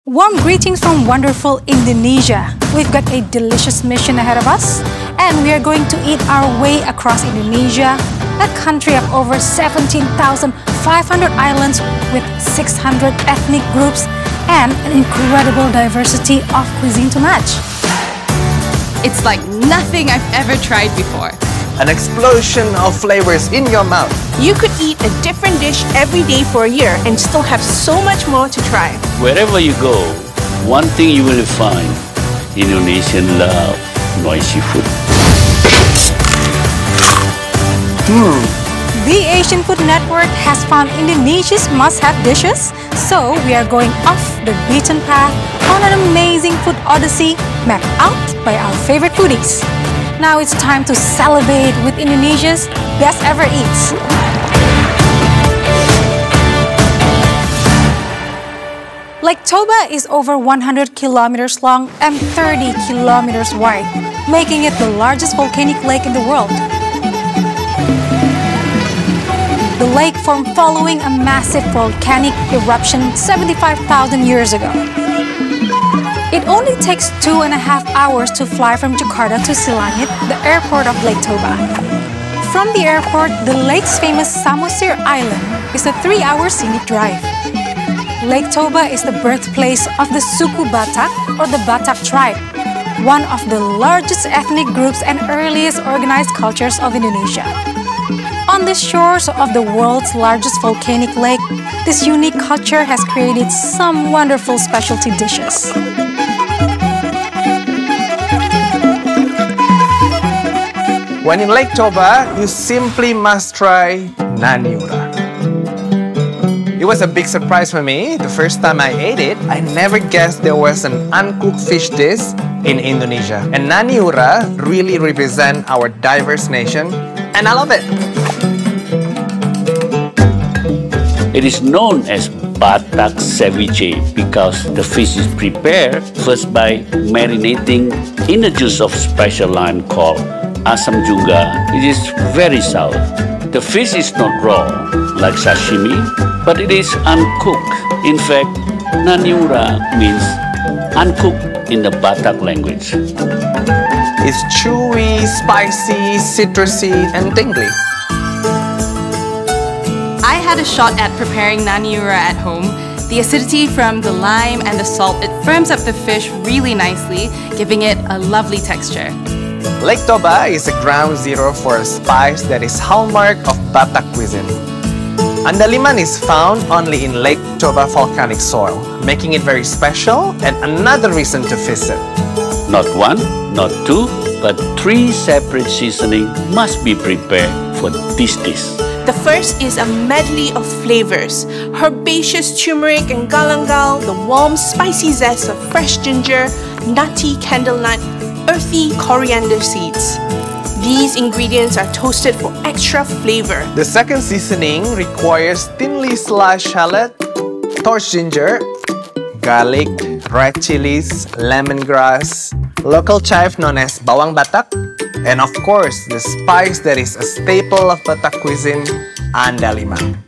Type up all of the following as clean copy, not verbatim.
Warm greetings from wonderful Indonesia. We've got a delicious mission ahead of us, and we are going to eat our way across Indonesia, a country of over 17,500 islands with 600 ethnic groups and an incredible diversity of cuisine to match. It's like nothing I've ever tried before. An explosion of flavors in your mouth. You could eat a different dish every day for a year and still have so much more to try. Wherever you go, one thing you will find: Indonesian love noisy food. The Asian Food Network has found Indonesia's must-have dishes, so we are going off the beaten path on an amazing food odyssey mapped out by our favorite foodies. Now it's time to salivate with Indonesia's best ever eats. Lake Toba is over 100 kilometers long and 30 kilometers wide, making it the largest volcanic lake in the world. The lake formed following a massive volcanic eruption 75,000 years ago. It only takes 2.5 hours to fly from Jakarta to Silangit, the airport of Lake Toba. From the airport, the lake's famous Samosir Island is a 3-hour scenic drive. Lake Toba is the birthplace of the suku Batak, or the Batak tribe, one of the largest ethnic groups and earliest organized cultures of Indonesia. On the shores of the world's largest volcanic lake, this unique culture has created some wonderful specialty dishes. When in Lake Toba, you simply must try naniura. It was a big surprise for me. The first time I ate it, I never guessed there was an uncooked fish dish in Indonesia. And naniura really represents our diverse nation, and I love it. It is known as Batak ceviche because the fish is prepared first by marinating in a juice of special lime called asam juga. It is very sour. The fish is not raw like sashimi, but it is uncooked. In fact, naniura means uncooked in the Batak language. It's chewy, spicy, citrusy, and tingly. I had a shot at preparing naniura at home. The acidity from the lime and the salt, it firms up the fish really nicely, giving it a lovely texture. Lake Toba is a ground zero for a spice that is hallmark of Batak cuisine. Andaliman is found only in Lake Toba volcanic soil, making it very special and another reason to visit. Not one, not two, but 3 separate seasonings must be prepared for this dish. The first is a medley of flavors: herbaceous turmeric and galangal, the warm, spicy zest of fresh ginger, nutty candlenut, earthy coriander seeds. These ingredients are toasted for extra flavor. The second seasoning requires thinly sliced shallot, torch ginger, garlic, red chilies, lemongrass, local chive known as bawang Batak, and of course, the spice that is a staple of Batak cuisine, andaliman.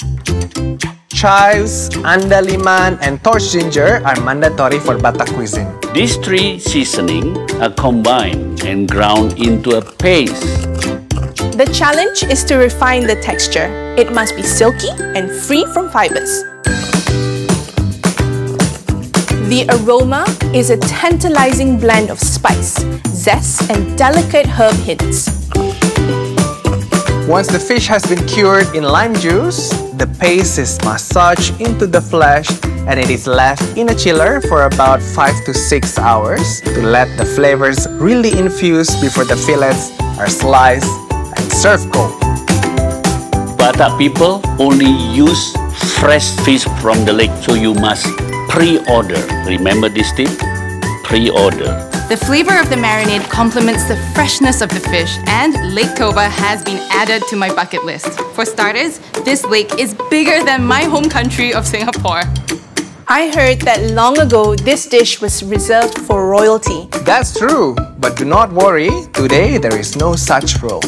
Chives, andaliman, and torch ginger are mandatory for Batak cuisine. These 3 seasonings are combined and ground into a paste. The challenge is to refine the texture. It must be silky and free from fibers. The aroma is a tantalizing blend of spice, zest, and delicate herb hints. Once the fish has been cured in lime juice, the paste is massaged into the flesh and it is left in a chiller for about 5 to 6 hours to let the flavors really infuse before the fillets are sliced and served cold. Batak people only use fresh fish from the lake, so you must pre-order. Remember this tip? Pre-order. The flavor of the marinade complements the freshness of the fish, and Lake Toba has been added to my bucket list. For starters, this lake is bigger than my home country of Singapore. I heard that long ago, this dish was reserved for royalty. That's true, but do not worry, today there is no such rule.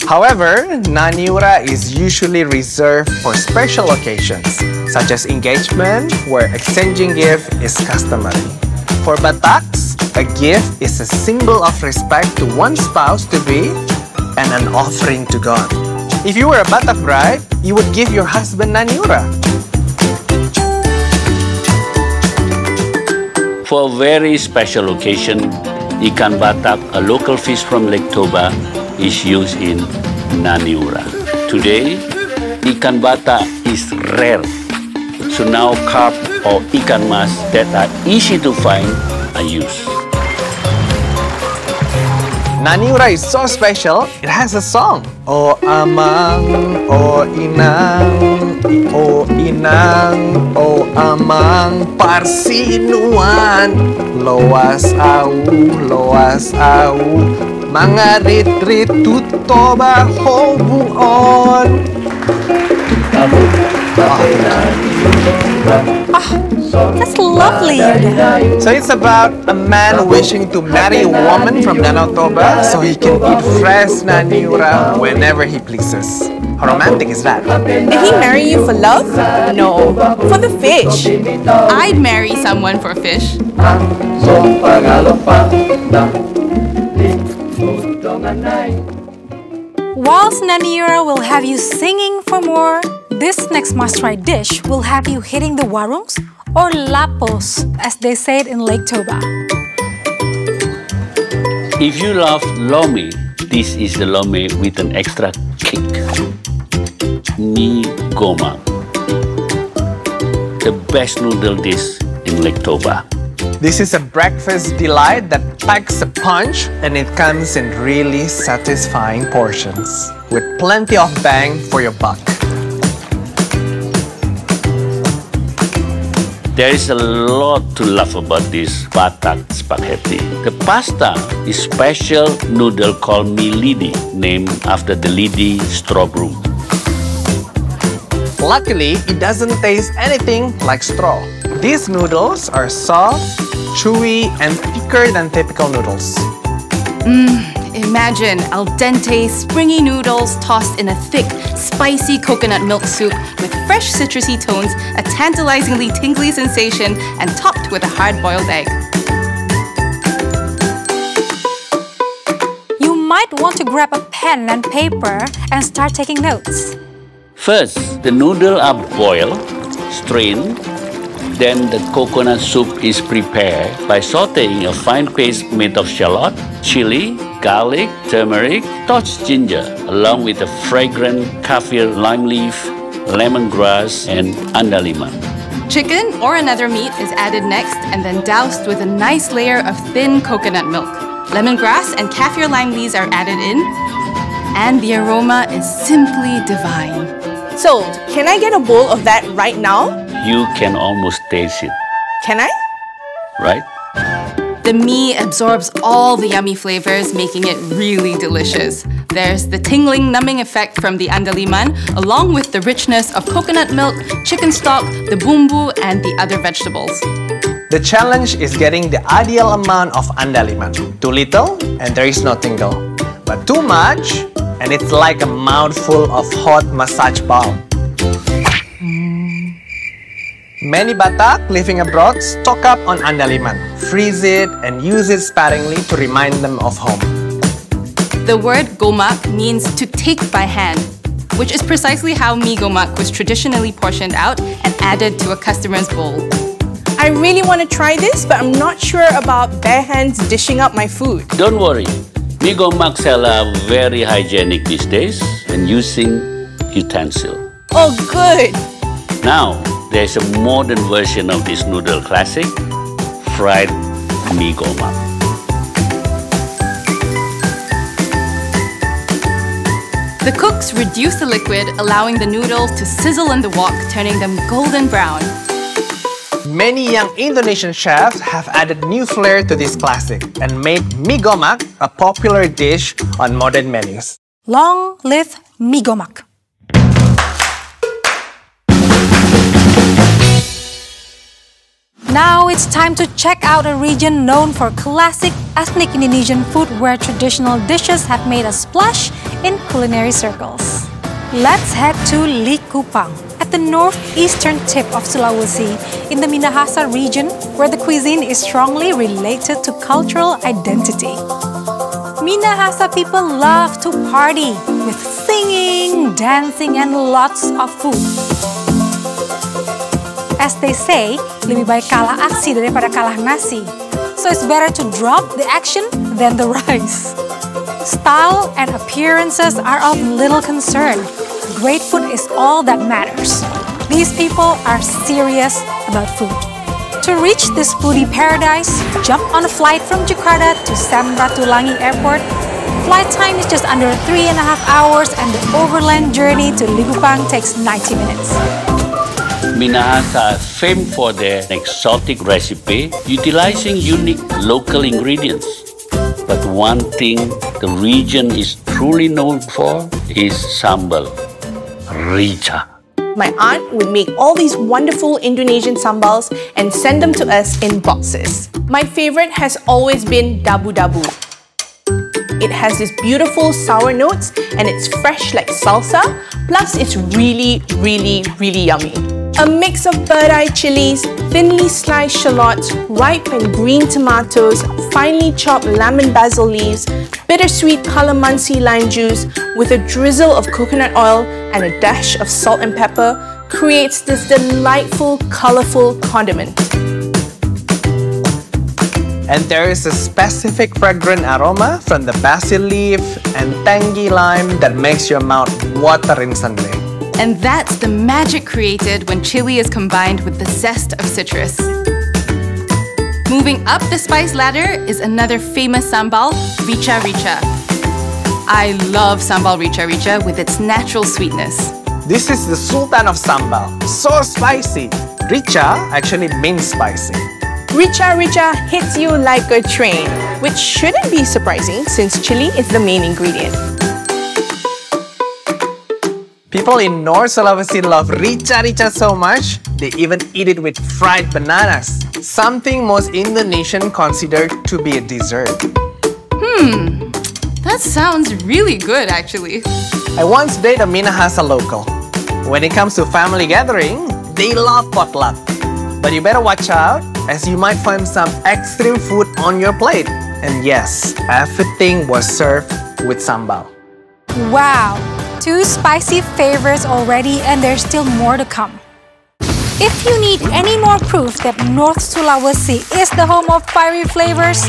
However, naniura is usually reserved for special occasions, such as engagement, where exchanging gift is customary. For Bataks, a gift is a symbol of respect to one's spouse-to-be and an offering to God. If you were a Batak bride, you would give your husband naniura. For a very special occasion, ikan batak, a local fish from Lake Toba, is used in naniura. Today, ikan batak is rare. So now carp or ikan mas that are easy to find are used. Naniura is so special, it has a song. O amang, o inang, o inang, o amang, parsinuan. Loas au, mga ritrit tutoba hobung on. That's lovely, Yuda. So it's about a man wishing to marry a woman from Danau Toba so he can eat fresh naniura whenever he pleases. How romantic is that? Did he marry you for love? No, for the fish. I'd marry someone for fish. Whilst naniura will have you singing for more, this next must-try dish will have you hitting the warungs, or lapos, as they say it in Lake Toba. If you love lome, this is the lome with an extra kick. Mie gomak, the best noodle dish in Lake Toba. This is a breakfast delight that packs a punch, and it comes in really satisfying portions with plenty of bang for your buck. There is a lot to love about this Batak spaghetti. The pasta is special noodle called mie lidi, named after the lidi straw broom. Luckily, it doesn't taste anything like straw. These noodles are soft, chewy, and thicker than typical noodles. Imagine al dente, springy noodles tossed in a thick, spicy coconut milk soup with fresh citrusy tones, a tantalizingly tingly sensation, and topped with a hard-boiled egg. You might want to grab a pen and paper and start taking notes. First, the noodles are boiled, strained, then the coconut soup is prepared by sauteing a fine paste made of shallot, chili, garlic, turmeric, torched ginger, along with a fragrant kaffir lime leaf, lemongrass, and andaliman. Chicken or another meat is added next and then doused with a nice layer of thin coconut milk. Lemongrass and kaffir lime leaves are added in, and the aroma is simply divine. Sold. Can I get a bowl of that right now? You can almost taste it, Can I? right? The mee absorbs all the yummy flavors, making it really delicious. There's the tingling, numbing effect from the andaliman, along with the richness of coconut milk, chicken stock, the bumbu, and the other vegetables. The challenge is getting the ideal amount of andaliman. Too little, and there is no tingle. But too much, and it's like a mouthful of hot massage balm. Many Batak living abroad stock up on andaliman, freeze it, and use it sparingly to remind them of home. The word gomak means to take by hand, which is precisely how mee gomak was traditionally portioned out and added to a customer's bowl. I really want to try this, but I'm not sure about bare hands dishing up my food. Don't worry, mee gomak are very hygienic these days and using utensil. Oh, good! Now, there's a modern version of this noodle classic, fried mee gomak. The cooks reduce the liquid, allowing the noodles to sizzle in the wok, turning them golden brown. Many young Indonesian chefs have added new flair to this classic and made mee gomak a popular dish on modern menus. Long live mee gomak. Now it's time to check out a region known for classic ethnic Indonesian food where traditional dishes have made a splash in culinary circles. Let's head to Likupang, at the northeastern tip of Sulawesi, in the Minahasa region, where the cuisine is strongly related to cultural identity. Minahasa people love to party with singing, dancing, and lots of food. As they say, lebih baik kalah aksi daripada kalah nasi. So it's better to drop the action than the rice. Style and appearances are of little concern. Great food is all that matters. These people are serious about food. To reach this foodie paradise, jump on a flight from Jakarta to Samratulangi Airport. Flight time is just under 3.5 hours and the overland journey to Likupang takes 90 minutes. Minahasa is famed for their exotic recipe utilizing unique local ingredients. But one thing the region is truly known for is sambal, rica. My aunt would make all these wonderful Indonesian sambals and send them to us in boxes. My favorite has always been dabu-dabu. It has this beautiful sour notes and it's fresh like salsa, plus it's really yummy. A mix of bird-eye chilies, thinly sliced shallots, ripe and green tomatoes, finely chopped lemon basil leaves, bittersweet calamansi lime juice with a drizzle of coconut oil and a dash of salt and pepper creates this delightful, colorful condiment. And there is a specific fragrant aroma from the basil leaf and tangy lime that makes your mouth water instantly. And that's the magic created when chili is combined with the zest of citrus. Moving up the spice ladder is another famous sambal, rica rica. I love sambal rica rica with its natural sweetness. This is the sultan of sambal, so spicy. Rica actually means spicy. Rica rica hits you like a train, which shouldn't be surprising since chili is the main ingredient. People in North Sulawesi love rica rica so much, they even eat it with fried bananas, something most Indonesians consider to be a dessert. That sounds really good actually. I once dated a Minahasa local. When it comes to family gathering, they love potluck. But you better watch out, as you might find some extreme food on your plate. And yes, everything was served with sambal. Wow! 2 spicy favorites already and there's still more to come. If you need any more proof that North Sulawesi is the home of fiery flavors,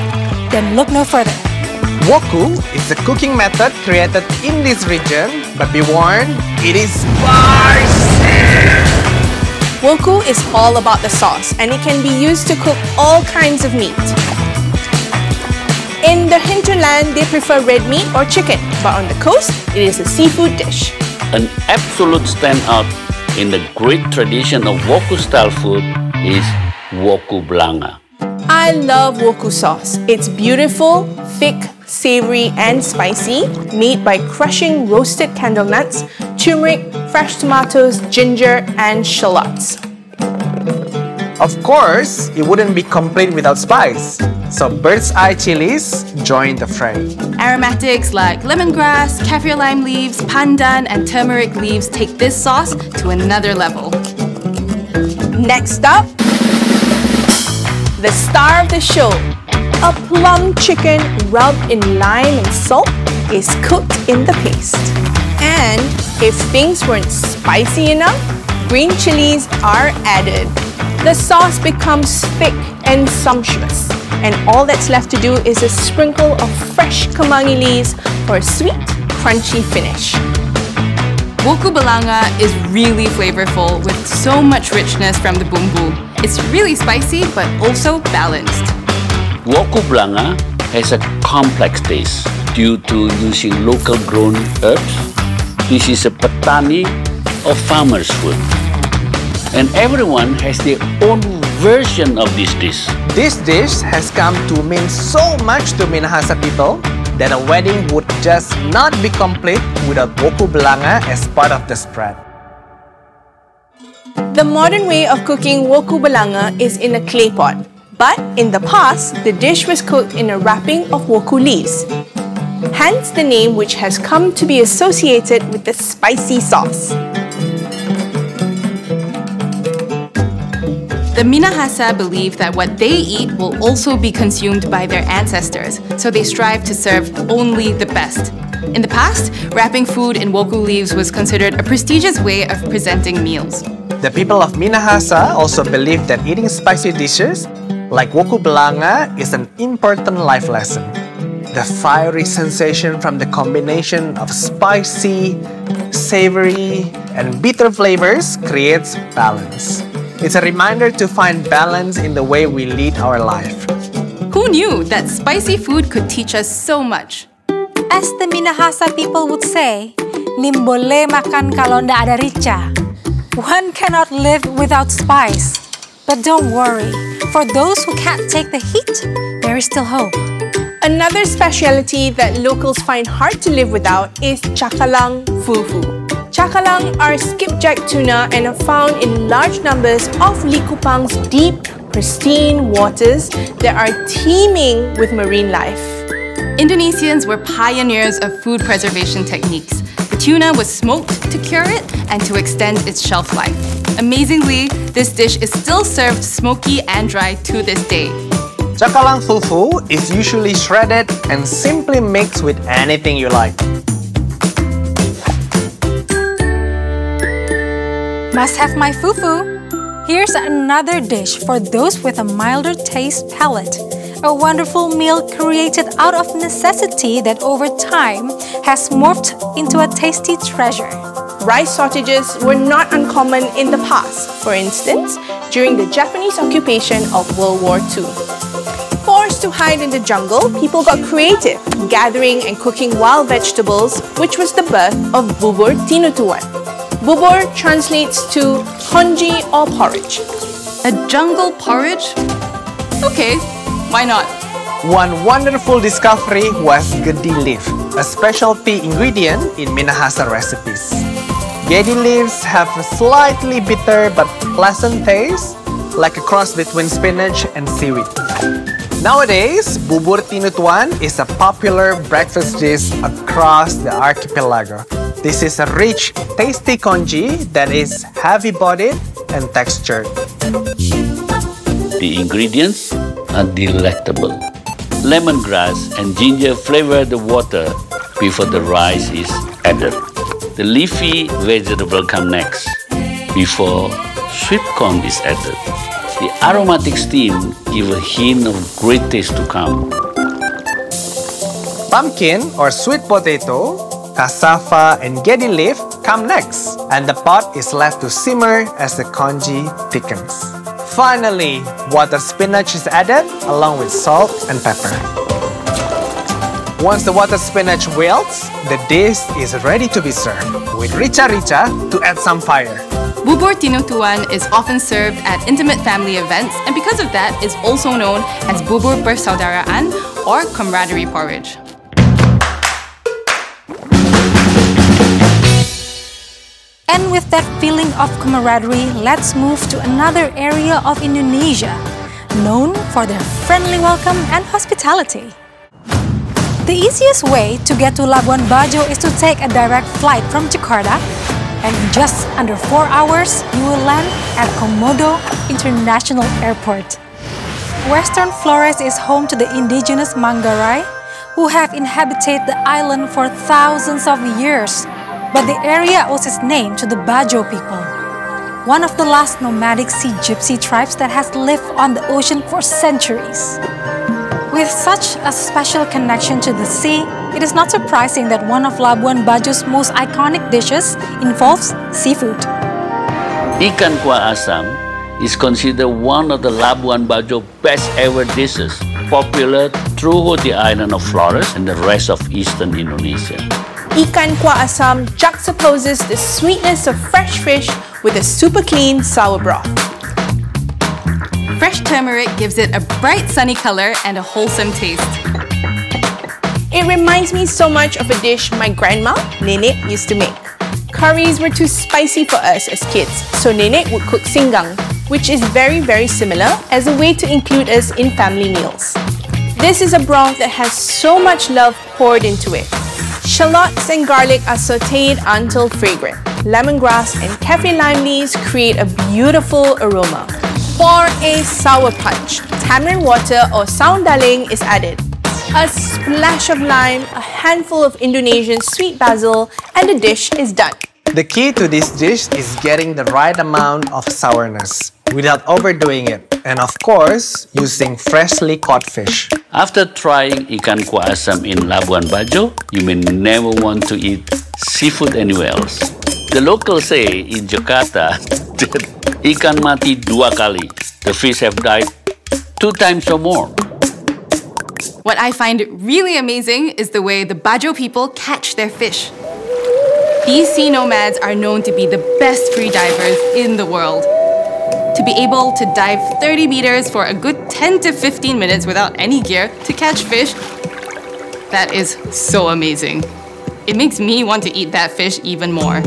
then look no further. Woku is a cooking method created in this region, but be warned, it is spicy! Woku is all about the sauce and it can be used to cook all kinds of meat. In the hinterland, they prefer red meat or chicken, but on the coast, it is a seafood dish. An absolute standout in the great tradition of Woku-style food is Woku Belanga. I love woku sauce. It's beautiful, thick, savory and spicy, made by crushing roasted candle nuts, turmeric, fresh tomatoes, ginger and shallots. Of course, it wouldn't be complete without spice. So bird's eye chilies join the fray. Aromatics like lemongrass, kaffir lime leaves, pandan, and turmeric leaves take this sauce to another level. Next up, the star of the show. A plum chicken rubbed in lime and salt is cooked in the paste. And if things weren't spicy enough, green chilies are added. The sauce becomes thick and sumptuous, and all that's left to do is a sprinkle of fresh kemangi leaves for a sweet, crunchy finish. Woku Belanga is really flavorful with so much richness from the bumbu. It's really spicy but also balanced. Woku Belanga has a complex taste due to using local grown herbs. This is a petani of farmers' food. And everyone has their own version of this dish. This dish has come to mean so much to Minahasa people that a wedding would just not be complete without Woku Belanga as part of the spread. The modern way of cooking Woku Belanga is in a clay pot. But in the past, the dish was cooked in a wrapping of woku leaves. hence the name which has come to be associated with the spicy sauce. The Minahasa believe that what they eat will also be consumed by their ancestors, so they strive to serve only the best. In the past, wrapping food in woku leaves was considered a prestigious way of presenting meals. The people of Minahasa also believe that eating spicy dishes like woku belanga is an important life lesson. The fiery sensation from the combination of spicy, savory, and bitter flavors creates balance. It's a reminder to find balance in the way we lead our life. Who knew that spicy food could teach us so much? As the Minahasa people would say, "Nimbole makan kalau ndak ada rica." One cannot live without spice. But don't worry, for those who can't take the heat, there is still hope. Another specialty that locals find hard to live without is cakalang fufu. Cakalang are skipjack tuna and are found in large numbers off Likupang's deep, pristine waters that are teeming with marine life. Indonesians were pioneers of food preservation techniques. The tuna was smoked to cure it and to extend its shelf life. Amazingly, this dish is still served smoky and dry to this day. Cakalang fufu is usually shredded and simply mixed with anything you like. Must have my fufu. Here's another dish for those with a milder taste palate. A wonderful meal created out of necessity that over time has morphed into a tasty treasure. Rice shortages were not uncommon in the past, for instance, during the Japanese occupation of World War II. Forced to hide in the jungle, people got creative, gathering and cooking wild vegetables, which was the birth of bubur tinutuan. Bubur translates to congee or porridge. A jungle porridge? Okay, why not? One wonderful discovery was gedi leaf, a specialty ingredient in Minahasa recipes. Gedi leaves have a slightly bitter but pleasant taste, like a cross between spinach and seaweed. Nowadays, bubur tinutuan is a popular breakfast dish across the archipelago. This is a rich, tasty congee that is heavy-bodied and textured. The ingredients are delectable. Lemongrass and ginger flavor the water before the rice is added. The leafy vegetable come next, before sweet corn is added. The aromatic steam give a hint of great taste to come. Pumpkin or sweet potato, cassava, and gedi leaf come next, and the pot is left to simmer as the congee thickens. Finally, water spinach is added along with salt and pepper. Once the water spinach wilts, the dish is ready to be served with rica-rica to add some fire. Bubur tinutuan is often served at intimate family events, and because of that is also known as bubur persaudaraan or camaraderie porridge. And with that feeling of camaraderie, let's move to another area of Indonesia, known for their friendly welcome and hospitality. The easiest way to get to Labuan Bajo is to take a direct flight from Jakarta, and in just under 4 hours, you will land at Komodo International Airport. Western Flores is home to the indigenous Manggarai, who have inhabited the island for thousands of years. But the area owes its name to the Bajo people, one of the last nomadic sea gypsy tribes that has lived on the ocean for centuries. With such a special connection to the sea, it is not surprising that one of Labuan Bajo's most iconic dishes involves seafood. Ikan kuah asam is considered one of the Labuan Bajo best ever dishes, popular throughout the island of Flores and the rest of eastern Indonesia. Ikan kuah asam juxtaposes the sweetness of fresh fish with a super clean sour broth. Fresh turmeric gives it a bright sunny color and a wholesome taste. It reminds me so much of a dish my grandma, Nenek, used to make. Curries were too spicy for us as kids, so Nenek would cook singgang, which is very similar as a way to include us in family meals. This is a broth that has so much love poured into it. Shallots and garlic are sautéed until fragrant. Lemongrass and kaffir lime leaves create a beautiful aroma. For a sour punch, tamarind water or saung daling is added. A splash of lime, a handful of Indonesian sweet basil, and the dish is done. The key to this dish is getting the right amount of sourness without overdoing it. And of course, using freshly caught fish. After trying ikan kuah asam in Labuan Bajo, you may never want to eat seafood anywhere else. The locals say in Jakarta that ikan mati 2 kali. The fish have died 2 times or more. What I find really amazing is the way the Bajo people catch their fish. These sea nomads are known to be the best free divers in the world. To be able to dive 30 meters for a good 10 to 15 minutes without any gear to catch fish, that is so amazing. It makes me want to eat that fish even more.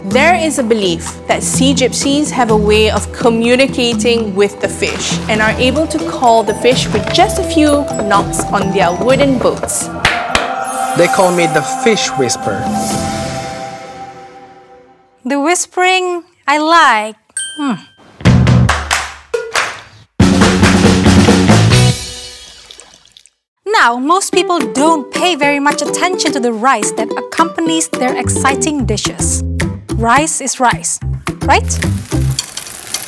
There is a belief that sea gypsies have a way of communicating with the fish and are able to call the fish with just a few knocks on their wooden boats. They call me the fish whisperer. The whispering I like. Now, most people don't pay very much attention to the rice that accompanies their exciting dishes. Rice is rice, right?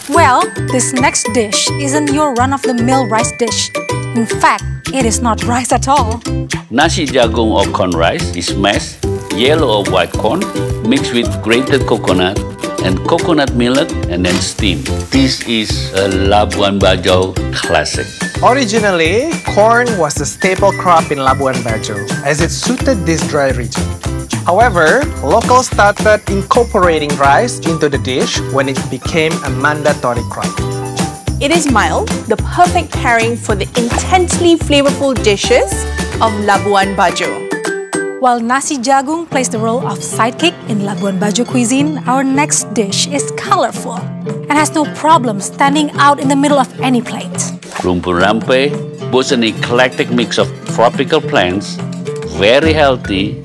Well, this next dish isn't your run-of-the-mill rice dish. In fact, it is not rice at all. Nasi jagung or corn rice is mashed yellow or white corn mixed with grated coconut and coconut milk and then steamed. This is a Labuan Bajo classic. Originally, corn was the staple crop in Labuan Bajo as it suited this dry region. However, locals started incorporating rice into the dish when it became a mandatory crop. It is mild, the perfect pairing for the intensely flavorful dishes of Labuan Bajo. While nasi jagung plays the role of sidekick in Labuan Bajo cuisine, our next dish is colorful and has no problem standing out in the middle of any plate. Rumput rampe boasts an eclectic mix of tropical plants, very healthy,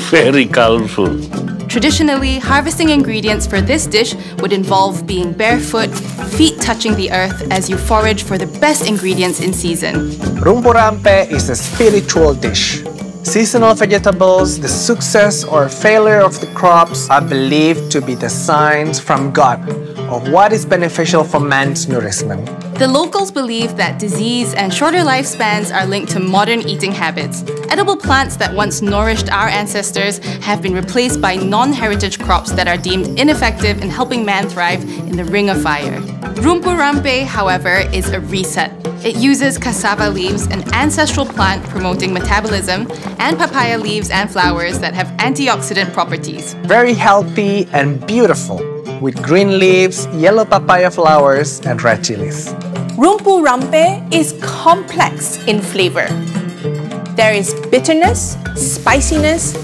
very colorful. Traditionally, harvesting ingredients for this dish would involve being barefoot, feet touching the earth as you forage for the best ingredients in season. Rumput rampe is a spiritual dish. Seasonal vegetables, the success or failure of the crops are believed to be the signs from God of what is beneficial for man's nourishment. The locals believe that disease and shorter lifespans are linked to modern eating habits. Edible plants that once nourished our ancestors have been replaced by non-heritage crops that are deemed ineffective in helping man thrive in the ring of fire. Rumput rampe, however, is a reset. It uses cassava leaves, an ancestral plant promoting metabolism, and papaya leaves and flowers that have antioxidant properties. Very healthy and beautiful, with green leaves, yellow papaya flowers, and red chilies. Rumput rampe is complex in flavor. There is bitterness, spiciness,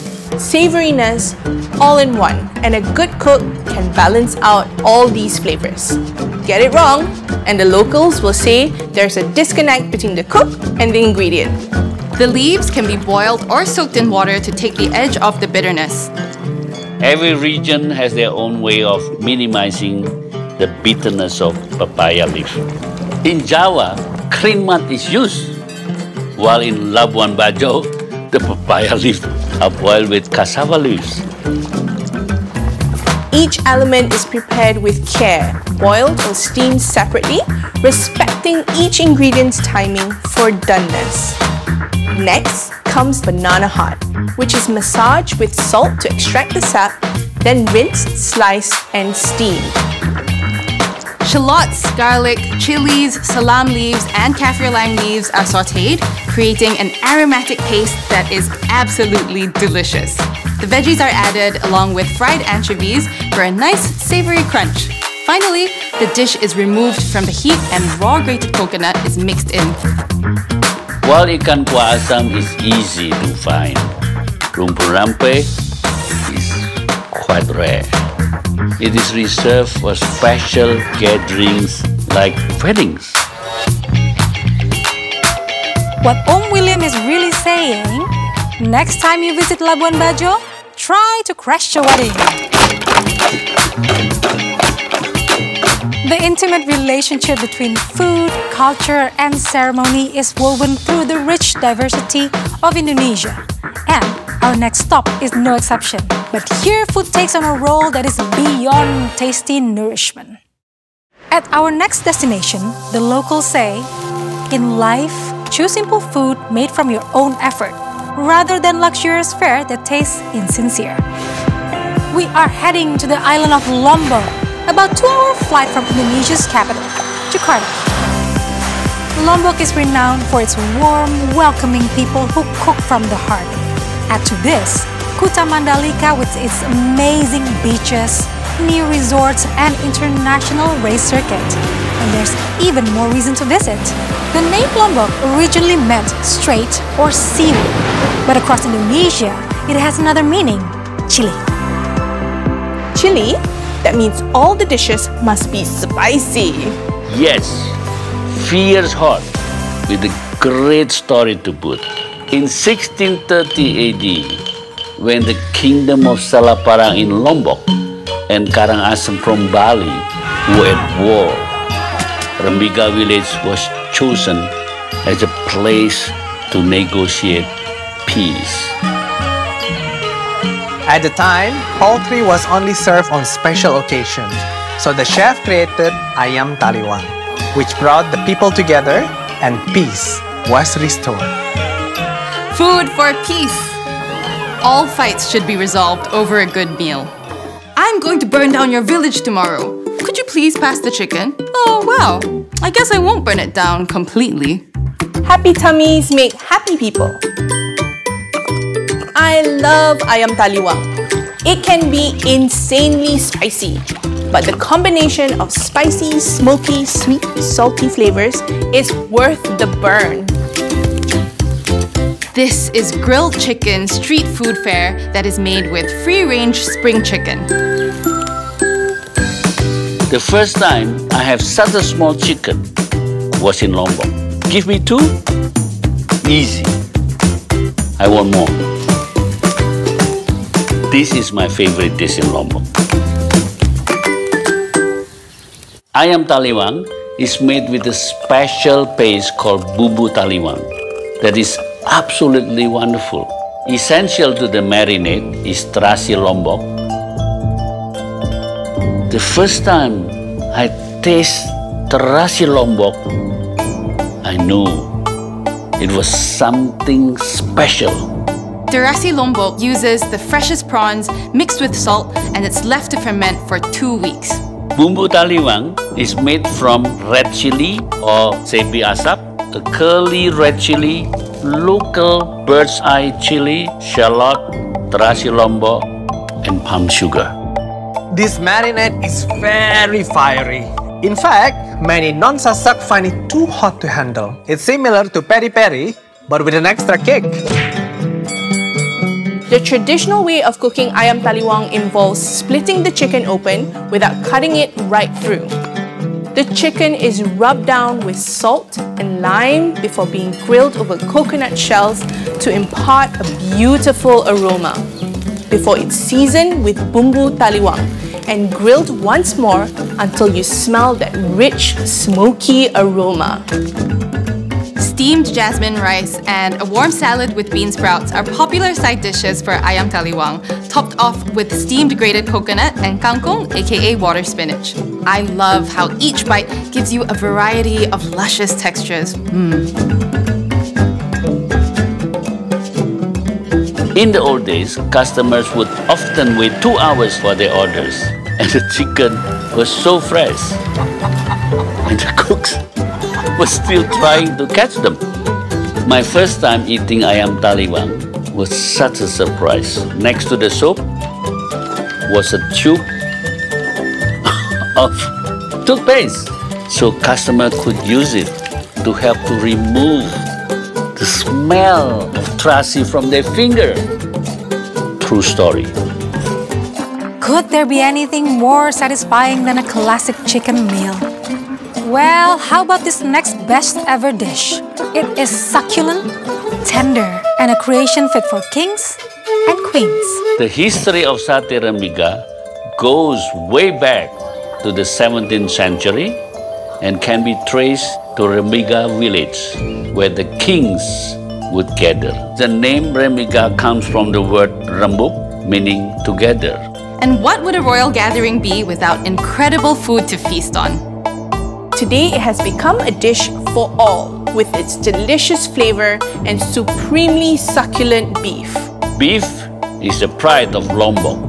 savoriness, all in one, and a good cook can balance out all these flavors. Get it wrong, and the locals will say there's a disconnect between the cook and the ingredient. The leaves can be boiled or soaked in water to take the edge off the bitterness. Every region has their own way of minimizing the bitterness of papaya leaf. In Java, kerinmat is used, while in Labuan Bajo, the papaya leaves are boiled with cassava leaves. Each element is prepared with care, boiled or steamed separately, respecting each ingredient's timing for doneness. Next comes banana heart, which is massaged with salt to extract the sap, then rinsed, sliced, and steamed. Shallots, garlic, chilies, salam leaves, and kaffir lime leaves are sautéed, creating an aromatic paste that is absolutely delicious. The veggies are added along with fried anchovies for a nice savory crunch. Finally, the dish is removed from the heat and raw grated coconut is mixed in. While ikan kuah asam is easy to find, rumput rampe is quite rare. It is reserved for special gatherings like weddings. What Om William is really saying, next time you visit Labuan Bajo, try to crash your wedding. The intimate relationship between food, culture, and ceremony is woven through the rich diversity of Indonesia. And our next stop is no exception. But here, food takes on a role that is beyond tasty nourishment. At our next destination, the locals say, in life, choose simple food made from your own effort, rather than luxurious fare that tastes insincere. We are heading to the island of Lombok, about 2-hour flight from Indonesia's capital, Jakarta. Lombok is renowned for its warm, welcoming people who cook from the heart. Add to this, Kuta Mandalika with its amazing beaches, new resorts, and international race circuit. And there's even more reason to visit. The name Lombok originally meant strait or seaweed, but across Indonesia, it has another meaning, chili. Chili? That means all the dishes must be spicy. Yes, fierce hot with a great story to boot. In 1630 AD, when the kingdom of Salaparang in Lombok and Karangasem from Bali were at war, Rembiga village was chosen as a place to negotiate peace. At the time, poultry was only served on special occasions, so the chef created Ayam Taliwang, which brought the people together and peace was restored. Food for peace. All fights should be resolved over a good meal. I'm going to burn down your village tomorrow. Could you please pass the chicken? Oh, wow. I guess I won't burn it down completely. Happy tummies make happy people. I love Ayam Taliwang. It can be insanely spicy, but the combination of spicy, smoky, sweet, salty flavors is worth the burn. This is grilled chicken street food fare that is made with free-range spring chicken. The first time I have such a small chicken was in Lombok. Give me 2? Easy. I want more. This is my favorite dish in Lombok. Ayam Taliwang is made with a special paste called bumbu taliwang that is absolutely wonderful. Essential to the marinade is terasi Lombok. The first time I taste terasi Lombok, I knew it was something special. Terasi Lombok uses the freshest prawns mixed with salt and it's left to ferment for 2 weeks. Bumbu taliwang is made from red chili or sebi asap, a curly red chili, local bird's eye chili, shallot, terasi Lombok, and palm sugar. This marinade is very fiery. In fact, many non-sasak find it too hot to handle. It's similar to peri-peri, but with an extra kick. The traditional way of cooking Ayam Taliwang involves splitting the chicken open without cutting it right through. The chicken is rubbed down with salt and lime before being grilled over coconut shells to impart a beautiful aroma. Before it's seasoned with bumbu taliwang and grilled once more until you smell that rich, smoky aroma. Steamed jasmine rice and a warm salad with bean sprouts are popular side dishes for Ayam Taliwang, topped off with steamed grated coconut and kangkong, aka water spinach. I love how each bite gives you a variety of luscious textures. In the old days, customers would often wait 2 hours for their orders, and the chicken was so fresh, and the cooks were still trying to catch them. My first time eating Ayam Taliwang was such a surprise. Next to the soup was a tube of toothpaste, so customer could use it to help to remove the smell of terasi from their finger. True story. Could there be anything more satisfying than a classic chicken meal? Well, how about this next best ever dish. It is succulent, tender, and a creation fit for kings and queens. The history of satay rembiga goes way back to the 17th century and can be traced to Rembiga village, where the kings would gather. The name rembiga comes from the word rembuk, meaning together. And what would a royal gathering be without incredible food to feast on? Today it has become a dish for all, with its delicious flavor and supremely succulent beef. Beef is the pride of Lombok.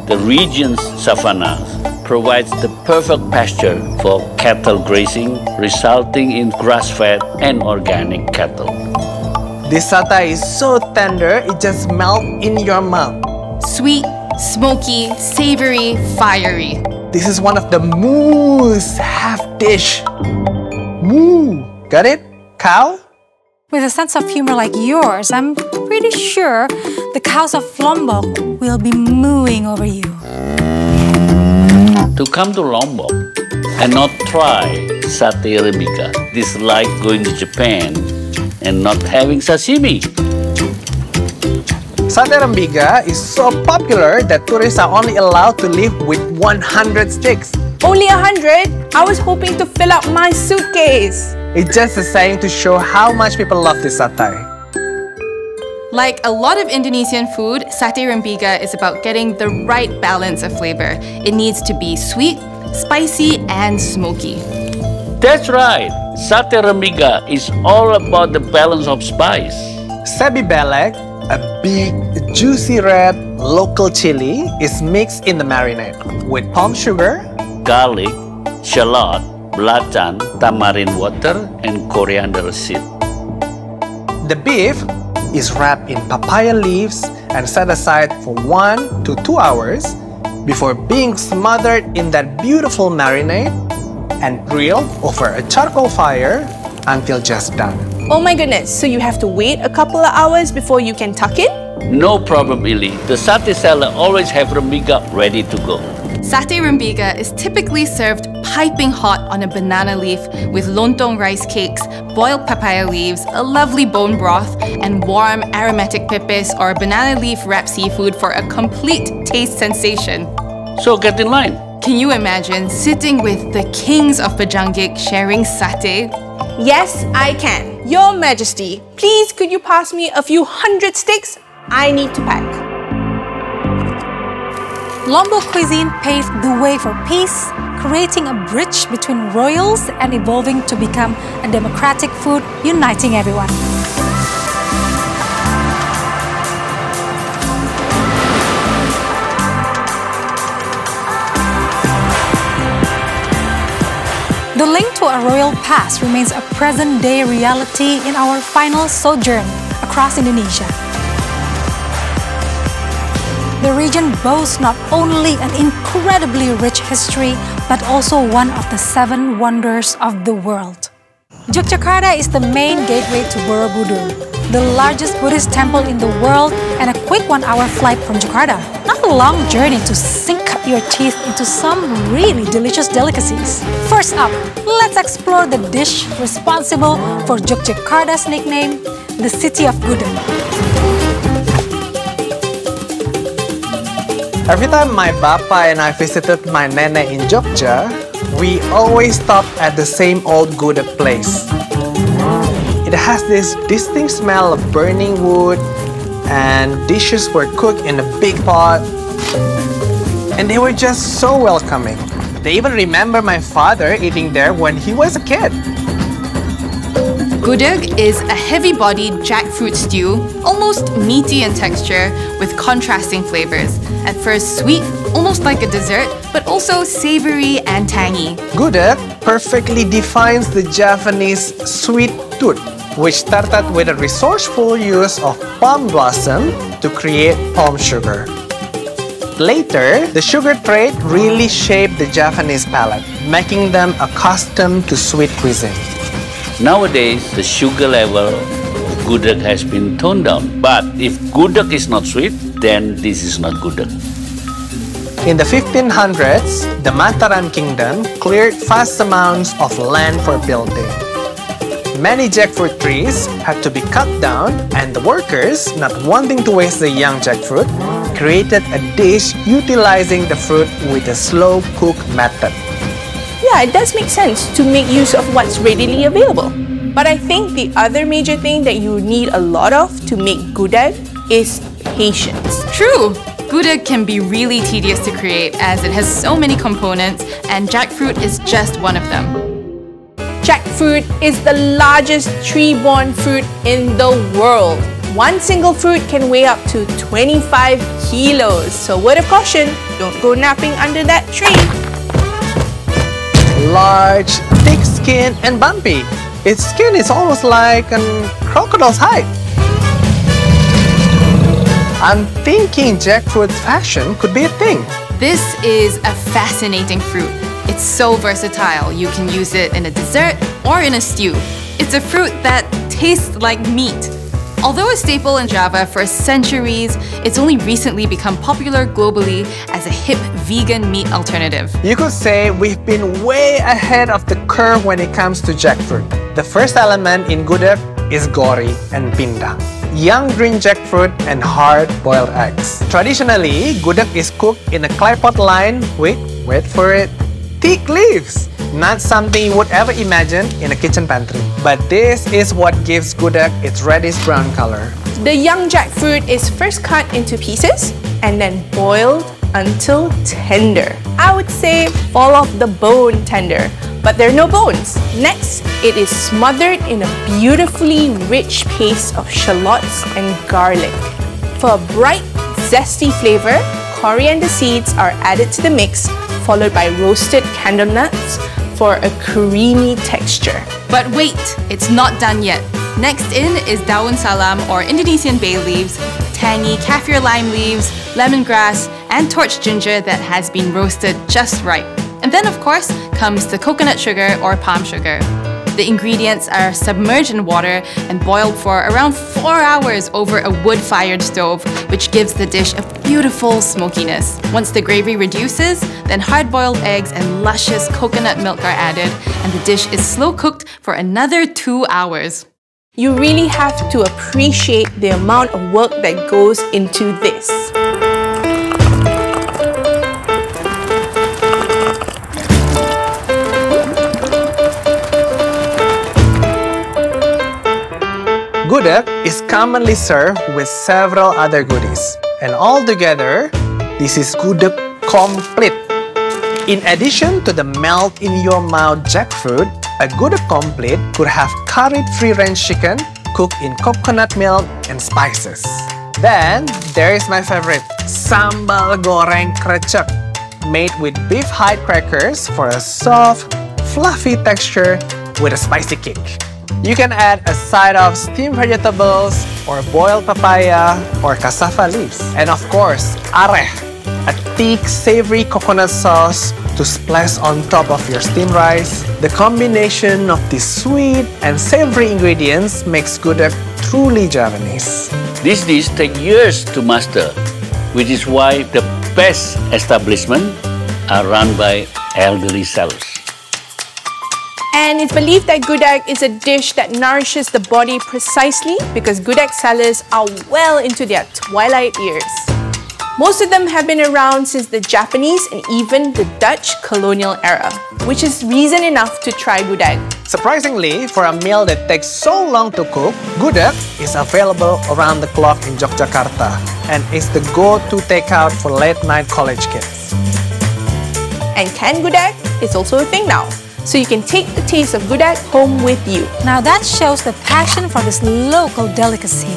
The region's savannas provides the perfect pasture for cattle grazing, resulting in grass-fed and organic cattle. This satay is so tender, it just melts in your mouth. Sweet, smoky, savory, fiery. This is one of the moose half dish. Moo! Got it? Cow? With a sense of humor like yours, I'm pretty sure the cows of Lombok will be mooing over you. To come to Lombok and not try satay rembiga is like going to Japan and not having sashimi. Satay rembiga is so popular that tourists are only allowed to leave with 100 sticks. Only 100? I was hoping to fill up my suitcase. It's just a saying to show how much people love this satay. Like a lot of Indonesian food, satay rembiga is about getting the right balance of flavor. It needs to be sweet, spicy, and smoky. That's right! Satay rembiga is all about the balance of spice. Sabi belek, a big, juicy red local chili, is mixed in the marinade with palm sugar, Garlic, shallot, belacan, tamarind water, and coriander seed. The beef is wrapped in papaya leaves and set aside for 1 to 2 hours before being smothered in that beautiful marinade and grilled over a charcoal fire until just done. Oh my goodness, so you have to wait a couple of hours before you can tuck it? No problem, Ili. The satay seller always have rembiga ready to go. Satay rembiga is typically served piping hot on a banana leaf with lontong rice cakes, boiled papaya leaves, a lovely bone broth, and warm aromatic pepes or banana leaf wrapped seafood for a complete taste sensation. So get in line. Can you imagine sitting with the kings of Pajangik sharing satay? Yes, I can. Your Majesty, please could you pass me a few 100 sticks? I need to pack. Lombok cuisine paved the way for peace, creating a bridge between royals and evolving to become a democratic food uniting everyone. The link to a royal past remains a present-day reality in our final sojourn across Indonesia. The region boasts not only an incredibly rich history, but also one of the 7 wonders of the world. Yogyakarta is the main gateway to Borobudur, the largest Buddhist temple in the world and a quick 1-hour flight from Jakarta. Not a long journey to sink your teeth into some really delicious delicacies. First up, let's explore the dish responsible for Yogyakarta's nickname, the City of Gudeg. Every time my Bapa and I visited my Nene in Jogja, we always stop at the same old gudeg place. It has this distinct smell of burning wood and dishes were cooked in a big pot. And they were just so welcoming. They even remember my father eating there when he was a kid. Gudeg is a heavy-bodied jackfruit stew, almost meaty in texture, with contrasting flavors. At first sweet, almost like a dessert, but also savory and tangy. Gudeg perfectly defines the Javanese sweet tooth, which started with a resourceful use of palm blossom to create palm sugar. Later, the sugar trade really shaped the Javanese palate, making them accustomed to sweet cuisine. Nowadays, the sugar level of gudeg has been toned down. But if gudeg is not sweet, then this is not gudeg. In the 1500s, the Mataram Kingdom cleared vast amounts of land for building. Many jackfruit trees had to be cut down, and the workers, not wanting to waste the young jackfruit, created a dish utilizing the fruit with a slow cook method. Yeah, it does make sense to make use of what's readily available. But I think the other major thing that you need a lot of to make gudeg is patience. True! Gudeg can be really tedious to create as it has so many components, and jackfruit is just one of them. Jackfruit is the largest tree-borne fruit in the world. One single fruit can weigh up to 25 kilos. So word of caution, don't go napping under that tree. Large, thick skin and bumpy. Its skin is almost like a crocodile's hide. I'm thinking jackfruit fashion could be a thing. This is a fascinating fruit. It's so versatile. You can use it in a dessert or in a stew. It's a fruit that tastes like meat. Although a staple in Java for centuries, it's only recently become popular globally as a hip vegan meat alternative. You could say we've been way ahead of the curve when it comes to jackfruit. The first element in gudeg is gori and pindang, young green jackfruit and hard-boiled eggs. Traditionally, gudeg is cooked in a clay pot lined with, wait for it, thick leaves. Not something you would ever imagine in a kitchen pantry. But this is what gives gudeg its reddish brown color. The young jackfruit is first cut into pieces and then boiled until tender. I would say fall off the bone tender, but there are no bones. Next, it is smothered in a beautifully rich paste of shallots and garlic. For a bright, zesty flavor, coriander seeds are added to the mix, followed by roasted candle nuts for a creamy texture. But wait, it's not done yet. Next in is daun salam or Indonesian bay leaves, tangy kaffir lime leaves, lemongrass, and torch ginger that has been roasted just right. And then of course comes the coconut sugar or palm sugar. The ingredients are submerged in water and boiled for around 4 hours over a wood-fired stove, which gives the dish a beautiful smokiness. Once the gravy reduces, then hard-boiled eggs and luscious coconut milk are added, and the dish is slow-cooked for another 2 hours. You really have to appreciate the amount of work that goes into this. Gudeg is commonly served with several other goodies. And altogether, this is gudeg complete. In addition to the melt-in-your-mouth jackfruit, a gudeg complete could have curried free-range chicken cooked in coconut milk and spices. Then, there is my favorite, sambal goreng krecek, made with beef hide crackers for a soft, fluffy texture with a spicy kick. You can add a side of steamed vegetables or boiled papaya or cassava leaves. And of course, areh, a thick, savory coconut sauce to splash on top of your steamed rice. The combination of these sweet and savory ingredients makes gudeg truly Javanese. This dish takes years to master, which is why the best establishments are run by elderly sellers. And it's believed that gudeg is a dish that nourishes the body precisely because gudeg sellers are well into their twilight years. Most of them have been around since the Japanese and even the Dutch colonial era, which is reason enough to try gudeg. Surprisingly, for a meal that takes so long to cook, gudeg is available around the clock in Yogyakarta and is the go-to takeout for late-night college kids. And canned gudeg is also a thing now. So you can take the taste of gudeg home with you. Now that shows the passion for this local delicacy.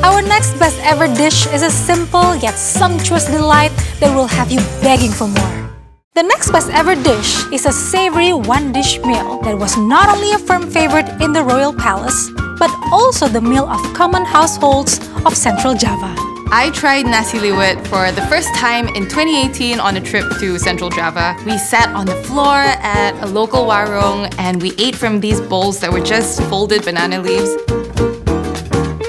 Our next best ever dish is a simple yet sumptuous delight that will have you begging for more. The next best ever dish is a savory one-dish meal that was not only a firm favorite in the royal palace, but also the meal of common households of Central Java. I tried nasi liwet for the first time in 2018 on a trip to Central Java. We sat on the floor at a local warung and we ate from these bowls that were just folded banana leaves.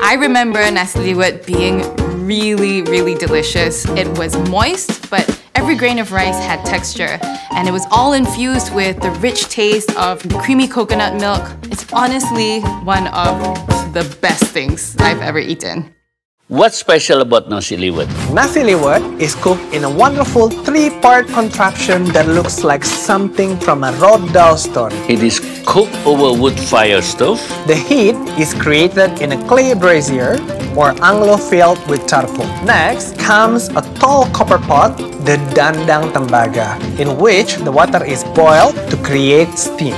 I remember nasi liwet being really delicious. It was moist, but every grain of rice had texture, and it was all infused with the rich taste of creamy coconut milk. It's honestly one of the best things I've ever eaten. What's special about nasi liwet? Nasi liwet is cooked in a wonderful 3-part contraption that looks like something from a Roald Dahl story. It is cooked over wood fire stove. The heat is created in a clay brazier or anglo filled with charcoal. Next comes a tall copper pot, the dandang tembaga, in which the water is boiled to create steam.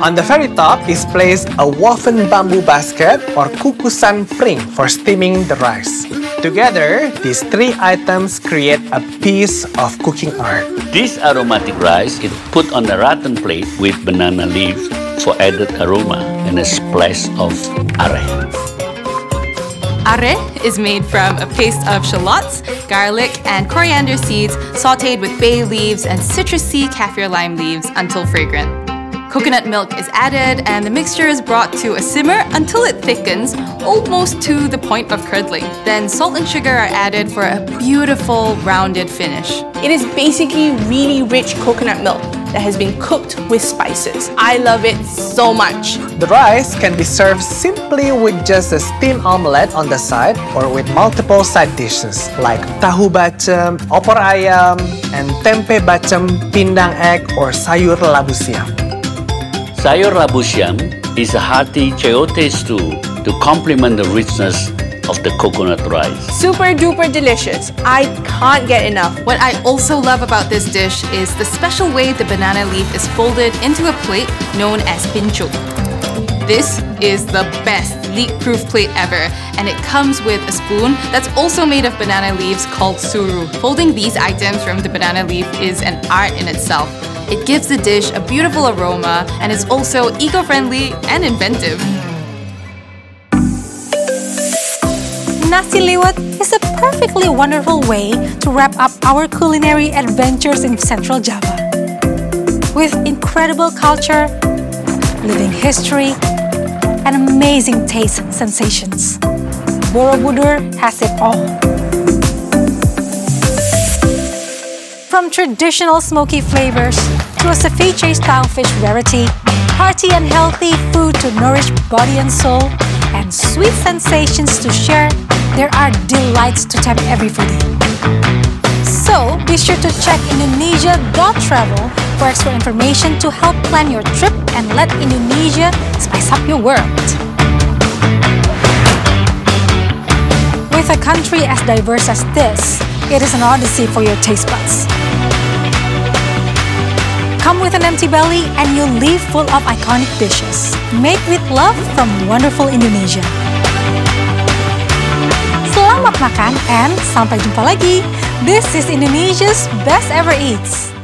On the very top is placed a woven bamboo basket or kukusan pring for steaming the rice. Together, these 3 items create a piece of cooking art. This aromatic rice is put on a rattan plate with banana leaves for added aroma and a splash of are. Are is made from a paste of shallots, garlic, and coriander seeds sautéed with bay leaves and citrusy kaffir lime leaves until fragrant. Coconut milk is added and the mixture is brought to a simmer until it thickens, almost to the point of curdling. Then salt and sugar are added for a beautiful rounded finish. It is basically really rich coconut milk that has been cooked with spices. I love it so much. The rice can be served simply with just a steamed omelette on the side or with multiple side dishes like tahu bacem, opor ayam, and tempe bacem, pindang egg, or sayur labu siam. Sayur labu siam is a hearty chayote stew to complement the richness of the coconut rice. Super duper delicious. I can't get enough. What I also love about this dish is the special way the banana leaf is folded into a plate known as pincho. This is the best leak-proof plate ever, and it comes with a spoon that's also made of banana leaves called suru. Folding these items from the banana leaf is an art in itself. It gives the dish a beautiful aroma and is also eco-friendly and inventive. Nasi liwet is a perfectly wonderful way to wrap up our culinary adventures in Central Java. With incredible culture, living history, and amazing taste sensations, Borobudur has it all. From traditional smoky flavors to a ceviche-style fish rarity, hearty and healthy food to nourish body and soul, and sweet sensations to share, there are delights to tempt every foodie. So be sure to check Indonesia.travel for extra information to help plan your trip and let Indonesia spice up your world. With a country as diverse as this, it is an odyssey for your taste buds. Come with an empty belly and you'll leave full of iconic dishes, made with love from wonderful Indonesia. Selamat makan and sampai jumpa lagi. This is Indonesia's Best Ever Eats.